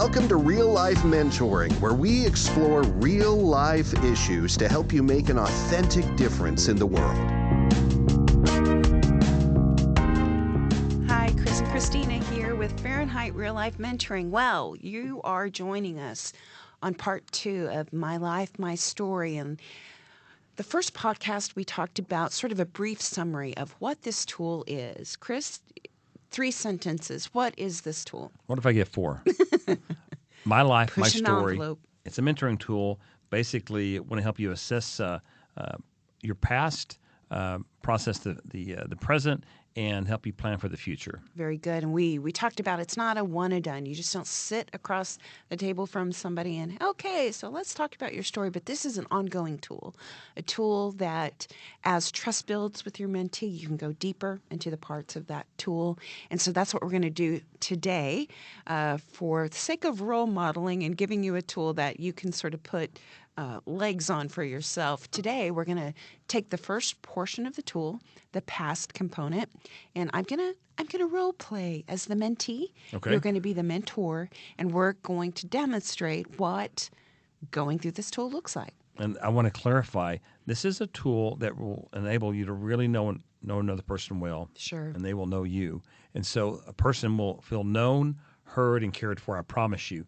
Welcome to Real Life Mentoring, where we explore real life issues to help you make an authentic difference in the world. Hi, Chris and Christina here with Fahrenheit Real Life Mentoring. Well, you are joining us on part 2 of My Life, My Story. And the first podcast, we talked about sort of a brief summary of what this tool is. Chris, 3 sentences. What is this tool? What if I get 4? My Life, My Push an Story. envelope. It's a mentoring tool. Basically, I want to help you assess your past, process the present, and help you plan for the future. Very good. And we talked about it's not a one and done. You just don't sit across the table from somebody and, okay, so let's talk about your story. But this is an ongoing tool, a tool that as trust builds with your mentee, you can go deeper into the parts of that tool. And so that's what we're going to do today for the sake of role modeling and giving you a tool that you can sort of put legs on for yourself. Today, we're going to take the first portion of the tool, the past component, and I'm going to role play as the mentee. Okay. You're going to be the mentor, and we're going to demonstrate what going through this tool looks like. And I want to clarify, this is a tool that will enable you to really know another person well. Sure. And they will know you. And so a person will feel known, heard, and cared for, I promise you,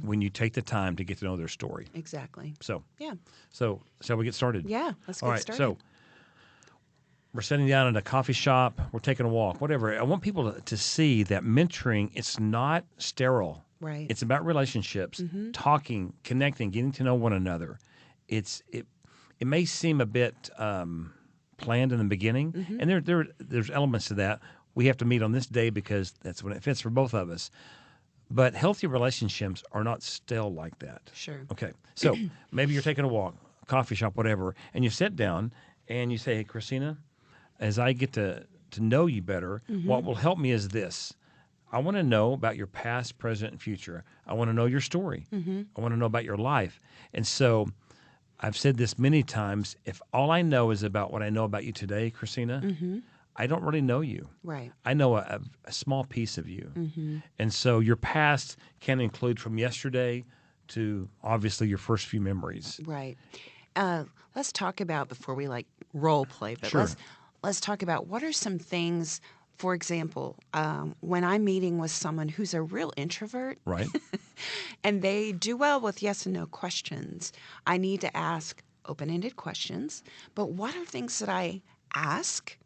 when you take the time to get to know their story. Exactly. So Yeah. shall we get started? Yeah, let's All get right, started. so we're sitting down at a coffee shop, we're taking a walk, whatever. I want people to see that mentoring, it's not sterile. Right. It's about relationships, talking, connecting, getting to know one another. It may seem a bit planned in the beginning, and there's elements to that. We have to meet on this day because that's when it fits for both of us. But healthy relationships are not stale like that. Sure. Okay. So maybe you're taking a walk, coffee shop, whatever, and you sit down and you say, hey, Christina, as I get to know you better, what will help me is this. I want to know about your past, present, and future. I want to know your story. I want to know about your life. And so I've said this many times. If all I know is about what I know about you today, Christina, I don't really know you. Right. I know a small piece of you. And so your past can include from yesterday to obviously your first few memories. Right. Let's talk about, before we role play, but Sure. let's talk about what are some things, for example, when I'm meeting with someone who's a real introvert, Right? and they do well with yes and no questions, I need to ask open-ended questions. But what are things that I ask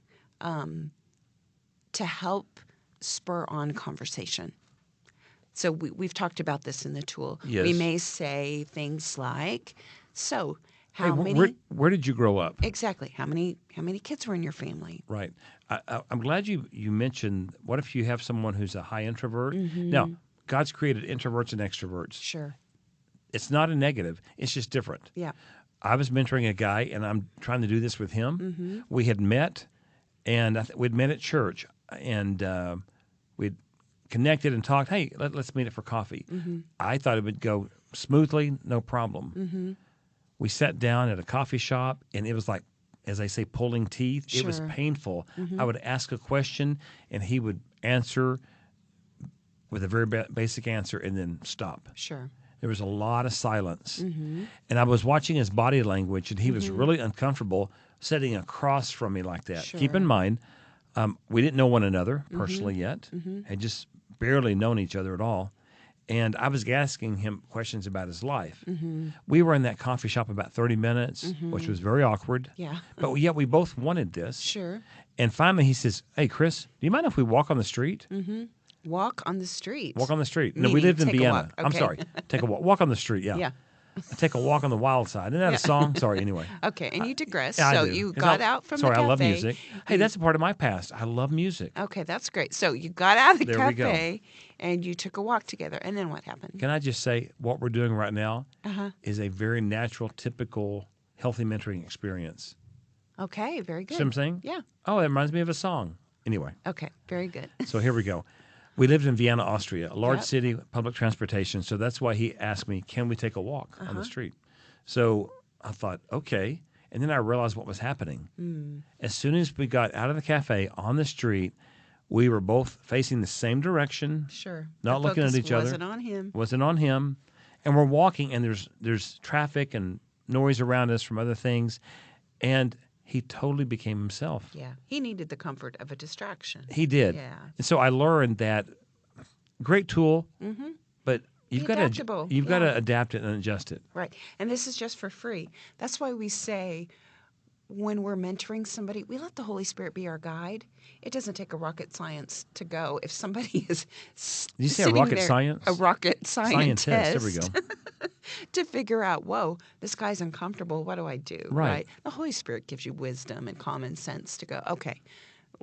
to help spur on conversation? So we've talked about this in the tool. Yes. We may say things like, so Hey, how many... where did you grow up? Exactly. How many kids were in your family? Right. I'm glad you mentioned, what if you have someone who's a high introvert? Now, God's created introverts and extroverts. Sure. It's not a negative. It's just different. Yeah. I was mentoring a guy, and I'm trying to do this with him. We had met, and we'd met at church, and we'd connected and talked. Hey, let's meet up for coffee. I thought it would go smoothly, no problem. We sat down at a coffee shop, and it was like, as I say, pulling teeth. It was Sure. painful. I would ask a question, and he would answer with a very basic answer and then stop. Sure. There was a lot of silence. And I was watching his body language, and he was really uncomfortable sitting across from me like that. Keep Sure. in mind, we didn't know one another personally yet, had just barely known each other at all. And I was asking him questions about his life. We were in that coffee shop about 30 minutes, which was very awkward. Yeah. But yet we both wanted this. Sure. And finally he says, hey, Chris, do you mind if we walk on the street? Walk on the street. Walk on the street. No, we Meaning lived in take a Vienna. walk. I'm Okay. sorry. Take a walk. Walk on the street, yeah. Yeah. Take a walk on the wild side. Isn't that a song? Sorry, anyway. Okay. And you digress. Yeah, I So do. you 'Cause got out from sorry, the cafe. I love music. Hey, that's a part of my past. I love music. Okay, that's great. So you got out of the There we go. cafe and you took a walk together. And then what happened? Can I just say what we're doing right now Uh-huh. is a very natural, typical, healthy mentoring experience. Okay, very good. See what I'm saying? Yeah. Oh, it reminds me of a song. Anyway, Okay, very good. so here we go. We lived in Vienna, Austria, a large Yep. city, public transportation. So that's why he asked me, can we take a walk on the street? So I thought, okay. And then I realized what was happening. As soon as we got out of the cafe on the street, We were both facing the same direction. Sure. Not The looking at focus each other. wasn't on him. Wasn't on him. And we're walking, and there's traffic and noise around us from other things. And he totally became himself. Yeah. He needed the comfort of a distraction. He did. Yeah. And so I learned that great tool, but Be you've got adaptable. to adapt it and adjust it. Right. And this is just for free. That's why we say when we're mentoring somebody, we let the Holy Spirit be our guide. It doesn't take a rocket science to go. If somebody is Did you say a sitting rocket there- science? A rocket scientist. There we go. To figure out, whoa, this guy's uncomfortable. What do I do? Right. The Holy Spirit gives you wisdom and common sense to go, okay,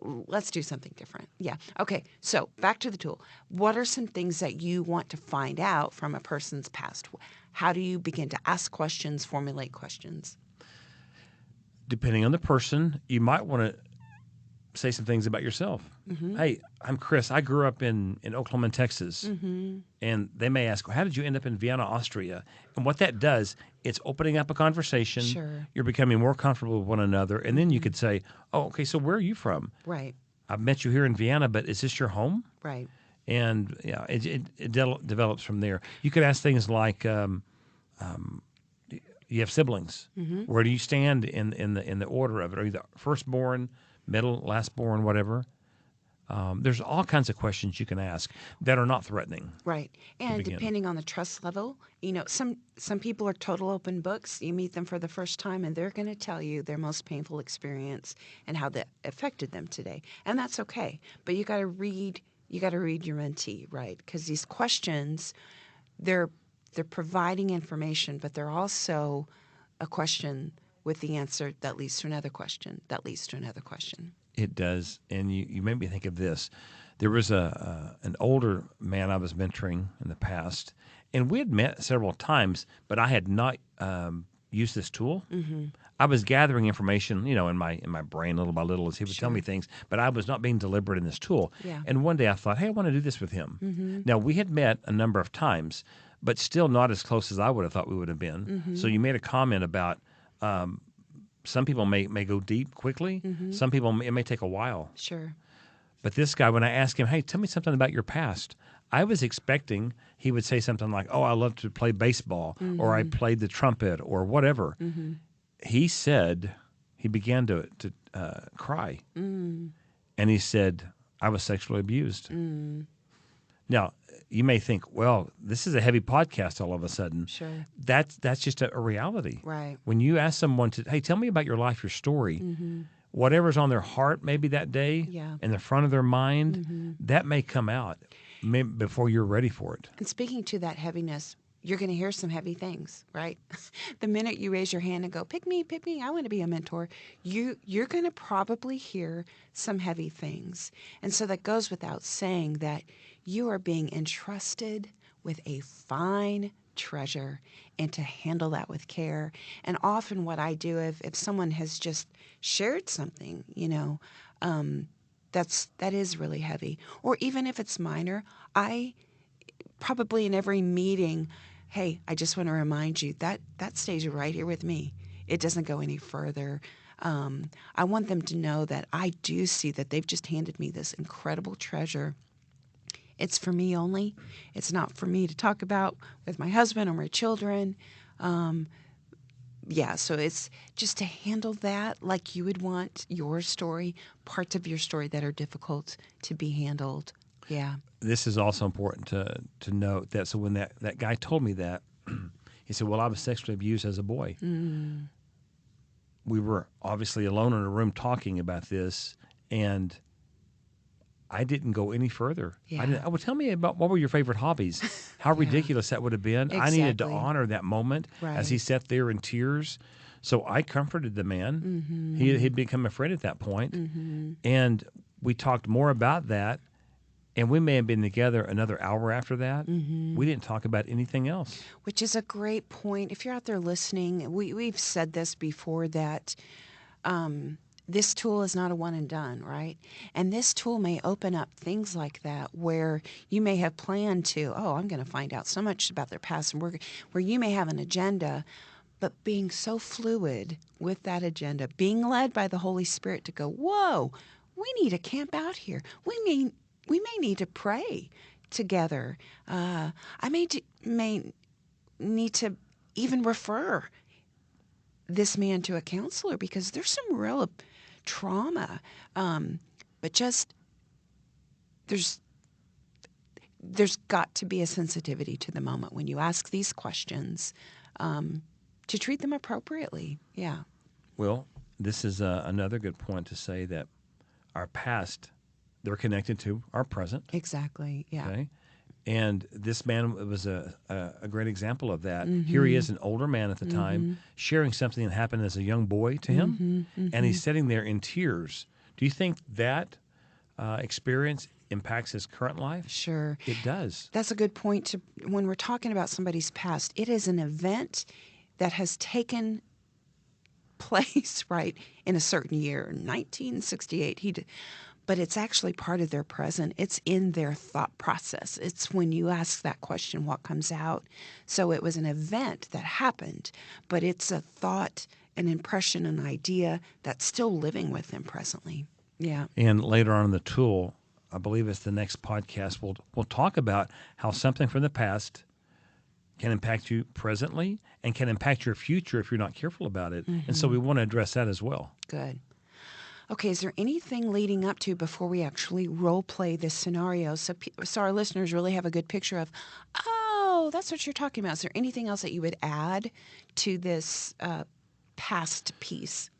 let's do something different. Yeah. Okay. So back to the tool. What are some things that you want to find out from a person's past? How do you begin to ask questions, formulate questions? Depending on the person, you might want to say some things about yourself. Hey, I'm Chris. I grew up in Oklahoma and Texas. And they may ask, well, how did you end up in Vienna, Austria? And what that does, it's opening up a conversation. Sure. You're becoming more comfortable with one another. And then you could say, oh, okay, so where are you from? Right. I've met you here in Vienna, but is this your home? Right. And yeah, it develops from there. You could ask things like, you have siblings. Where do you stand in the order of it? Are you the firstborn, middle, lastborn, whatever? There's all kinds of questions you can ask that are not threatening. Right. And begin. depending on the trust level, some people are total open books. You meet them for the first time and they're going to tell you their most painful experience and how that affected them today. And that's okay. But you got to read your mentee, right? Because these questions, they're providing information, but they're also a question with the answer that leads to another question, that leads to another question. It does. And you made me think of this. There was an older man I was mentoring in the past, and we had met several times, but I had not used this tool. I was gathering information, in my brain little by little as he would tell me things, but I was not being deliberate in this tool. Yeah. And one day I thought, hey, I want to do this with him. Now, we had met a number of times, but still not as close as I would have thought we would have been. So you made a comment about some people may go deep quickly. Some people, it may take a while. Sure. But this guy, when I asked him, hey, tell me something about your past, I was expecting he would say something like, oh, I love to play baseball, or I played the trumpet, or whatever. He said, he began to cry. And he said, I was sexually abused. Now, you may think, well, this is a heavy podcast all of a sudden. Sure. That's just a reality. Right. When you ask someone to, hey, tell me about your life, your story, whatever's on their heart maybe that day, in the front of their mind, that may come out before you're ready for it. And speaking to that heaviness, you're going to hear some heavy things, right? The minute you raise your hand and go, pick me, I want to be a mentor, you're going to probably hear some heavy things. And so that goes without saying that you are being entrusted with a fine treasure and to handle that with care. And often what I do, if someone has just shared something, that is really heavy. Or even if it's minor, I probably in every meeting, hey, I just want to remind you that stays right here with me. It doesn't go any further. I want them to know that I do see that they've just handed me this incredible treasure. It's for me only. It's not for me to talk about with my husband or my children. So it's just to handle that like you would want your story, parts of your story that are difficult to be handled. Yeah. This is also important to note that. So when that guy told me that, he said, well, I was sexually abused as a boy. We were obviously alone in a room talking about this, and I didn't go any further. Yeah. Well, tell me about what were your favorite hobbies? How ridiculous that would have been. I needed to Exactly. honor that moment as he Right. sat there in tears. So I comforted the man. He'd become a friend at that point. And we talked more about that. And we may have been together another hour after that. We didn't talk about anything else. Which is a great point. If you're out there listening, we've said this before that this tool is not a one and done, right? And this tool may open up things like that where you may have planned to, I'm going to find out so much about their past, and where you may have an agenda, but being so fluid with that agenda, being led by the Holy Spirit to go, whoa, we need to camp out here. We may need to pray together. I may need to even refer this man to a counselor because there's some real trauma. But just there's got to be a sensitivity to the moment when you ask these questions, to treat them appropriately. Yeah. Well, this is another good point to say that our past, they're connected to our present. Exactly. Yeah. Okay. And this man was a great example of that. Here he is, an older man at the time, sharing something that happened as a young boy to him, and he's sitting there in tears. Do you think that experience impacts his current life? Sure. It does. That's a good point. When we're talking about somebody's past, it is an event that has taken place, right, in a certain year, 1968. But it's actually part of their present. It's in their thought process. It's when you ask that question, what comes out. So it was an event that happened, but it's a thought, an impression, an idea that's still living with them presently. Yeah. And later on in the tool, I believe it's the next podcast, we'll talk about how something from the past can impact you presently and can impact your future if you're not careful about it. And so we want to address that as well. Good. Okay, is there anything leading up to before we actually role play this scenario so our listeners really have a good picture of, oh, that's what you're talking about. Is there anything else that you would add to this past piece?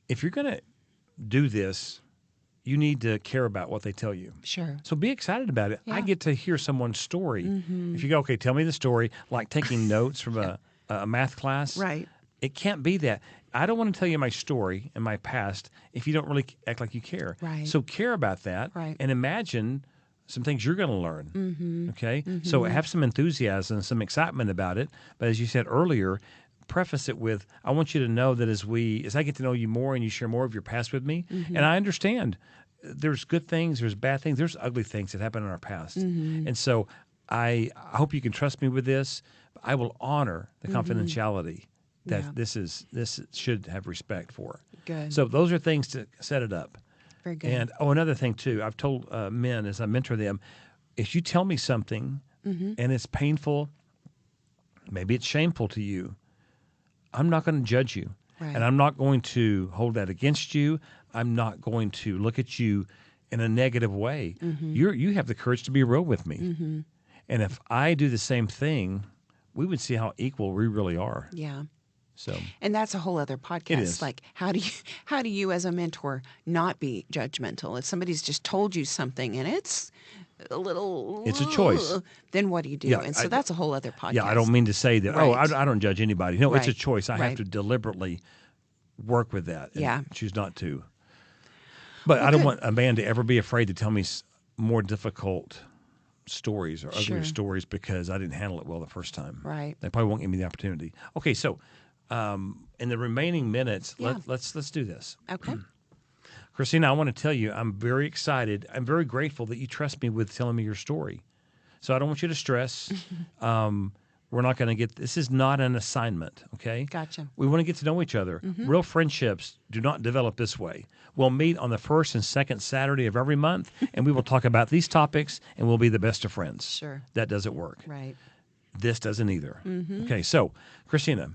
If you're going to do this, you need to care about what they tell you. Sure. So be excited about it. Yeah. I get to hear someone's story. If you go, okay, tell me the story, like taking notes from a math class. Right. It can't be that. I don't want to tell you my story and my past if you don't really act like you care. Right. So care about that and imagine some things you're going to learn. Okay? So have some enthusiasm, some excitement about it. But as you said earlier, preface it with, I want you to know that as I get to know you more and you share more of your past with me, and I understand there's good things, there's bad things, there's ugly things that happen in our past. And so I hope you can trust me with this. I will honor the confidentiality that this should have respect for. Good. So those are things to set it up. Very good. And another thing too, I've told men as I mentor them, if you tell me something and it's painful, maybe it's shameful to you, I'm not going to judge you. Right. And I'm not going to hold that against you. I'm not going to look at you in a negative way. You have the courage to be real with me. And if I do the same thing, we would see how equal we really are. Yeah. So, and that's a whole other podcast. It is. Like, how do you as a mentor not be judgmental? If somebody's just told you something and it's a little, it's a choice. Then what do you do? Yeah, and so that's a whole other podcast. Yeah, I don't mean to say that. Right. Oh, I don't judge anybody. No, it's a Right. choice. I have Right. to deliberately work with that. And Yeah. choose not to. But I don't want a man to ever be afraid to tell me more difficult stories or uglier stories because I didn't handle it well the first time. Right. They probably won't give me the opportunity. Okay, so in the remaining minutes, Yeah. let's do this. Okay. Christina, I want to tell you, I'm very excited. I'm very grateful that you trust me with telling me your story. So I don't want you to stress. We're not going to this is not an assignment, okay? Gotcha. We want to get to know each other. Real friendships do not develop this way. We'll meet on the first and second Saturday of every month, and we will talk about these topics, and we'll be the best of friends. Sure. That doesn't work. Right. This doesn't either. Okay, so, Christina,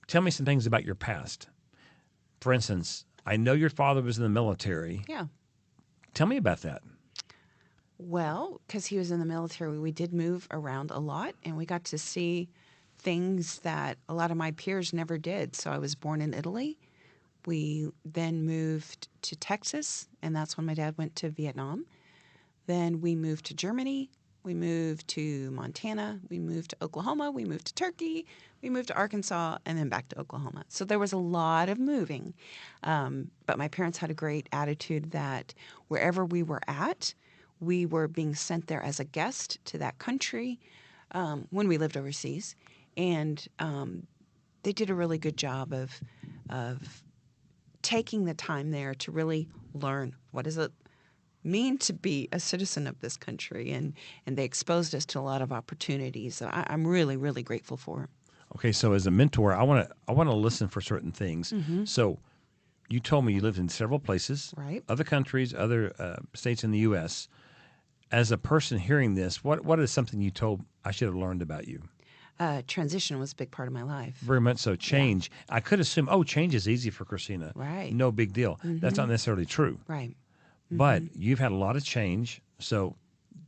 tell me some things about your past. For instance, I know your father was in the military. Yeah. Tell me about that. Well, because he was in the military, we did move around a lot, and we got to see things that a lot of my peers never did. So I was born in Italy. We then moved to Texas, and that's when my dad went to Vietnam. Then we moved to Germany. We moved to Montana. We moved to Oklahoma. We moved to Turkey. We moved to Arkansas, and then back to Oklahoma. So there was a lot of moving. But my parents had a great attitude that wherever we were at, we were being sent there as a guest to that country when we lived overseas. And they did a really good job of taking the time there to really learn what does it mean to be a citizen of this country. And they exposed us to a lot of opportunities that I'm really, really grateful for. Okay, so as a mentor, I want to listen for certain things. So you told me you lived in several places, Right. other countries, other states in the U.S. As a person hearing this, what is something you told I should have learned about you? Transition was a big part of my life. Very much so. Change. I could assume, change is easy for Christina. Right. No big deal. That's not necessarily true. Right. But you've had a lot of change, so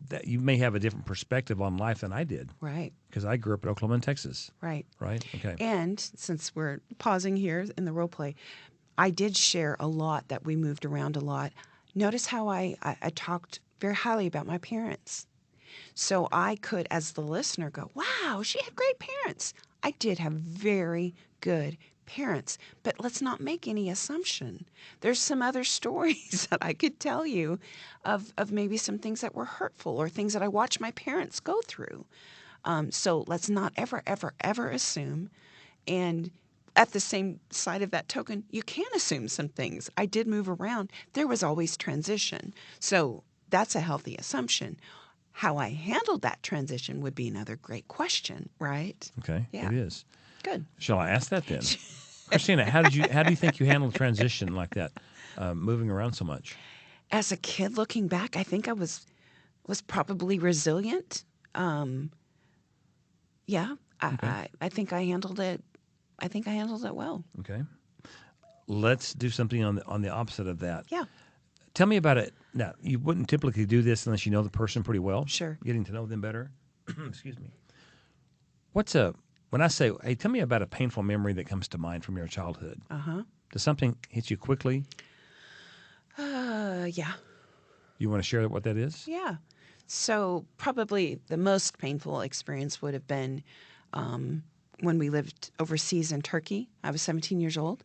that you may have a different perspective on life than I did, Right. because I grew up in Oklahoma and Texas. Right. Right? Okay. And since we're pausing here in the role play, I did share a lot that we moved around a lot. Notice how I talked very highly about my parents. So I could, as the listener, go, wow, she had great parents. I did have very good parents, but let's not make any assumption. There's some other stories that I could tell you of maybe some things that were hurtful or things that I watched my parents go through. So let's not ever, ever, ever assume. And at the same side of that token, you can assume some things. I did move around. There was always transition. So that's a healthy assumption. How I handled that transition would be another great question, right? Okay. Yeah. It is. Good. Shall I ask that then? Christina, how do you think you handled transition like that, moving around so much? As a kid, looking back, I think I was probably resilient. Yeah, I think I handled it. I think I handled it well. Okay. Let's do something on the opposite of that. Yeah. Tell me about it. Now, you wouldn't typically do this unless you know the person pretty well. Sure. Getting to know them better. Excuse me. When I say, hey, tell me about a painful memory that comes to mind from your childhood. Does something hit you quickly? Yeah. You want to share what that is? Yeah. So probably the most painful experience would have been when we lived overseas in Turkey. I was 17 years old,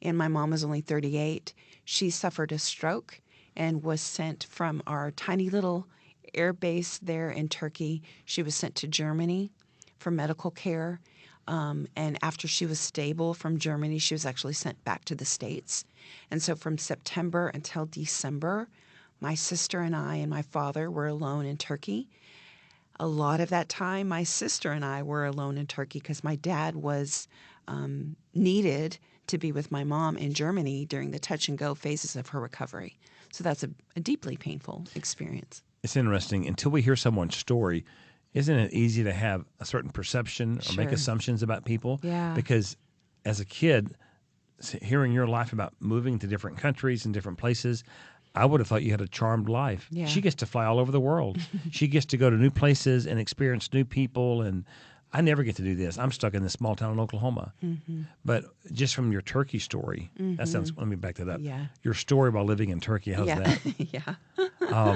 and my mom was only 38. She suffered a stroke and was sent from our tiny little air base there in Turkey. She was sent to Germany for medical care. And after she was stable from Germany, she was actually sent back to the States. And so from September until December, my sister and I and my father were alone in Turkey. A lot of that time, my sister and I were alone in Turkey because my dad was needed to be with my mom in Germany during the touch and go phases of her recovery. So that's a deeply painful experience. It's interesting. Until we hear someone's story, isn't it easy to have a certain perception or make Sure. assumptions about people? Yeah. Because as a kid, hearing your life about moving to different countries and different places, I would have thought you had a charmed life. Yeah. She gets to fly all over the world. She gets to go to new places and experience new people. And I never get to do this. I'm stuck in this small town in Oklahoma. But just from your Turkey story, that sounds, let me back that up. Yeah. Your story while living in Turkey, how's Yeah. that? Yeah.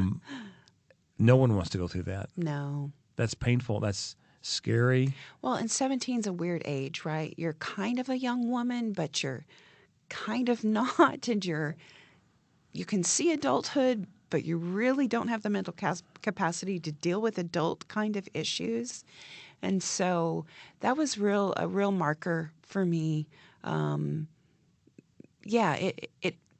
No one wants to go through that. No. That's painful. That's scary. Well, and 17 is a weird age, right? You're kind of a young woman, but you're kind of not. And you can see adulthood, but you really don't have the mental capacity to deal with adult kind of issues. And so that was a real marker for me.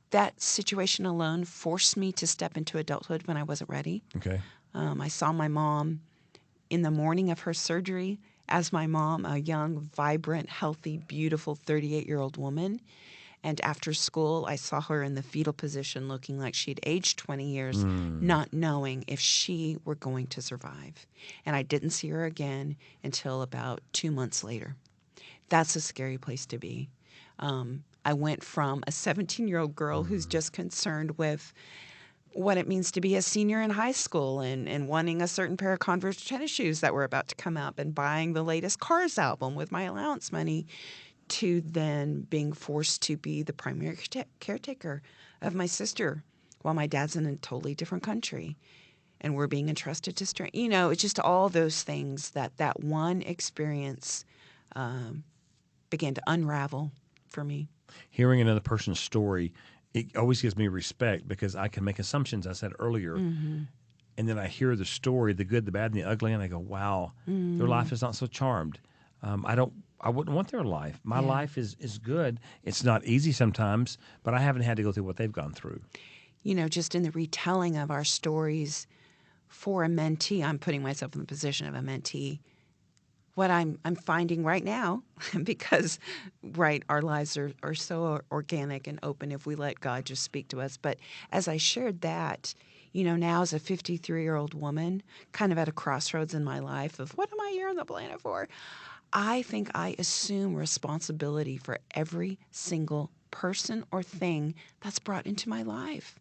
That situation alone forced me to step into adulthood when I wasn't ready. Okay. I saw my mom in the morning of her surgery as my mom, a young, vibrant, healthy, beautiful 38-year-old woman. And after school, I saw her in the fetal position looking like she'd aged 20 years, not knowing if she were going to survive. And I didn't see her again until about 2 months later. That's a scary place to be. I went from a 17-year-old girl who's just concerned with what it means to be a senior in high school and wanting a certain pair of Converse tennis shoes that were about to come up and buying the latest Cars album with my allowance money, to then being forced to be the primary caretaker of my sister while my dad's in a totally different country. And we're being entrusted to it's just all those things that one experience began to unravel for me. Hearing another person's story, it always gives me respect because I can make assumptions, I said earlier. And then I hear the story, the good, the bad, and the ugly, and I go, wow, their life is not so charmed. I wouldn't want their life. My life is good. It's not easy sometimes, but I haven't had to go through what they've gone through. Just in the retelling of our stories for a mentee, I'm putting myself in the position of a mentee. what I'm finding right now, because right, our lives are so organic and open if we let God just speak to us. But as I shared that, now as a 53-year-old woman, kind of at a crossroads in my life of what am I here on the planet for? I think I assume responsibility for every single person or thing that's brought into my life.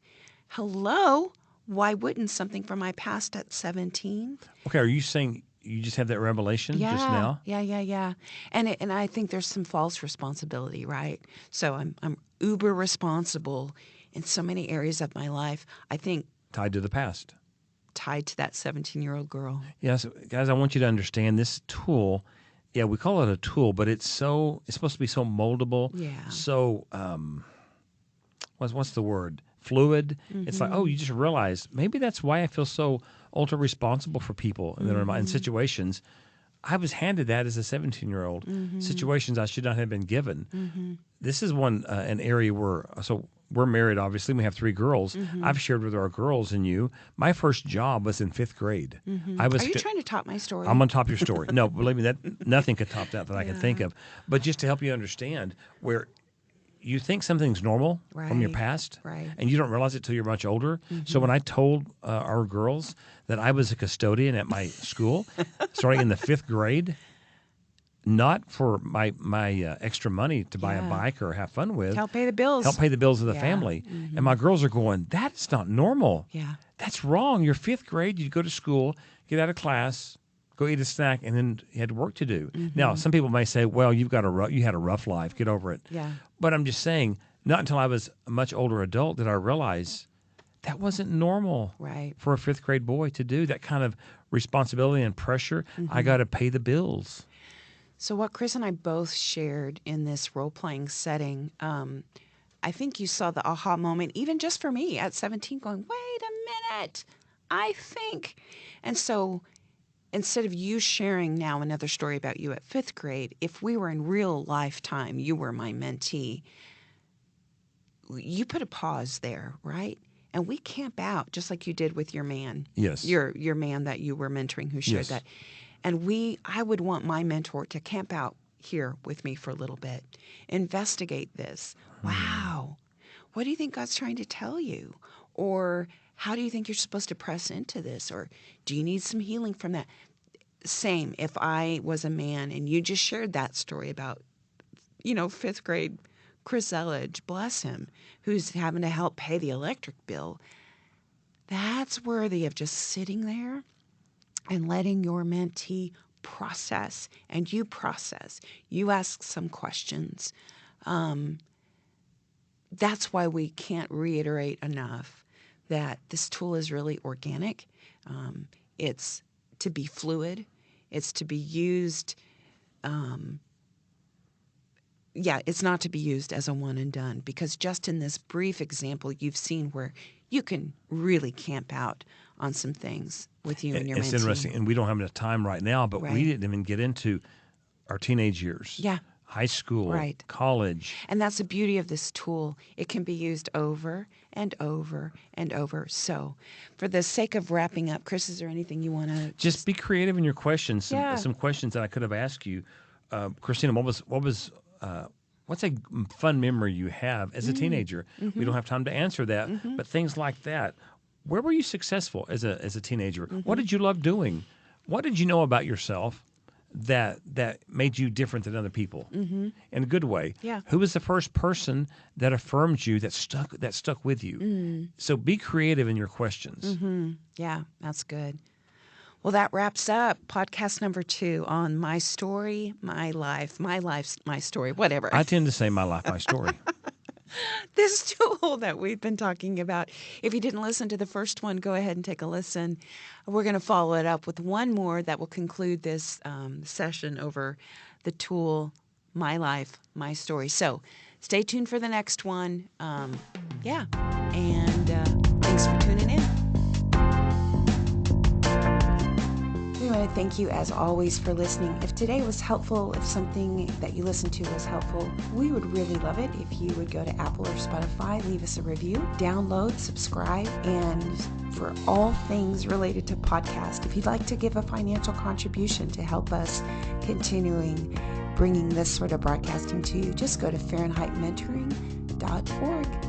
Hello? Why wouldn't something from my past at 17? Okay, are you saying you just had that revelation just now? Yeah. And I think there's some false responsibility, right? So I'm uber responsible in so many areas of my life. I think Tied to the past. tied to that 17-year-old girl. Yes, guys, I want you to understand this tool. Yeah, we call it a tool, but it's supposed to be so moldable. Yeah. So, what's the word? Fluid. It's like, you just realize maybe that's why I feel so ultra responsible for people that are in situations. I was handed that as a 17-year-old. Situations I should not have been given. This is an area where we're married. Obviously, we have 3 girls. I've shared with our girls and you. My first job was in 5th grade. Are you trying to top my story? I'm going to top your story. No, believe me, that nothing could top that I can think of. But just to help you understand where you think something's normal from your past, right. and you don't realize it till you're much older. So when I told our girls that I was a custodian at my school, starting in the 5th grade, not for my extra money to buy a bike or have fun with. Help pay the bills. Help pay the bills of the family. And my girls are going, that's not normal. Yeah. That's wrong. You're 5th grade. You go to school, get out of class, go eat a snack, and then you had work to do. Now, some people may say, well, you had a rough life. Get over it. Yeah. But I'm just saying, not until I was a much older adult did I realize that wasn't normal for a 5th grade boy to do, that kind of responsibility and pressure. I got to pay the bills. So what Chris and I both shared in this role-playing setting, I think you saw the aha moment, even just for me at 17, going, wait a minute, I think. And so instead of you sharing now another story about you at 5th grade, if we were in real lifetime, you were my mentee, you put a pause there, right? And we camp out just like you did with your man. Yes. Your man that you were mentoring who shared that. And I would want my mentor to camp out here with me for a little bit, investigate this. Wow. What do you think God's trying to tell you? Or how do you think you're supposed to press into this? Or do you need some healing from that? Same, if I was a man and you just shared that story about, 5th grade Chris Elledge, bless him, who's having to help pay the electric bill. That's worthy of just sitting there and letting your mentee process, and you process. You ask some questions. That's why we can't reiterate enough that this tool is really organic. It's to be fluid. It's to be used. It's not to be used as a one and done, because just in this brief example, you've seen where you can really camp out on some things with you and your mentee. It's interesting, and we don't have enough time right now, but we didn't even get into our teenage years. Yeah. High school, college. And that's the beauty of this tool. It can be used over and over and over. So for the sake of wrapping up, Chris, is there anything you want to... Just be creative in your questions. Some questions that I could have asked you. Christina, what's a fun memory you have as a teenager? We don't have time to answer that, but things like that. Where were you successful as a teenager? What did you love doing? What did you know about yourself that made you different than other people in a good way? Yeah. Who was the first person that affirmed you, that stuck with you? So be creative in your questions. Yeah, that's good. Well, that wraps up podcast number 2 on My Story, My Life, My Life's My Story, whatever. I tend to say My Life, My Story. This tool that we've been talking about. If you didn't listen to the first one, go ahead and take a listen. We're going to follow it up with one more that will conclude this session over the tool, My Life, My Story. So stay tuned for the next one. And thanks for tuning in. Anyway, to thank you as always for listening. If today was helpful, if something that you listened to was helpful, we would really love it if you would go to Apple or Spotify, leave us a review, download, subscribe, and for all things related to podcast, if you'd like to give a financial contribution to help us continuing bringing this sort of broadcasting to you, just go to FahrenheitMentoring.org.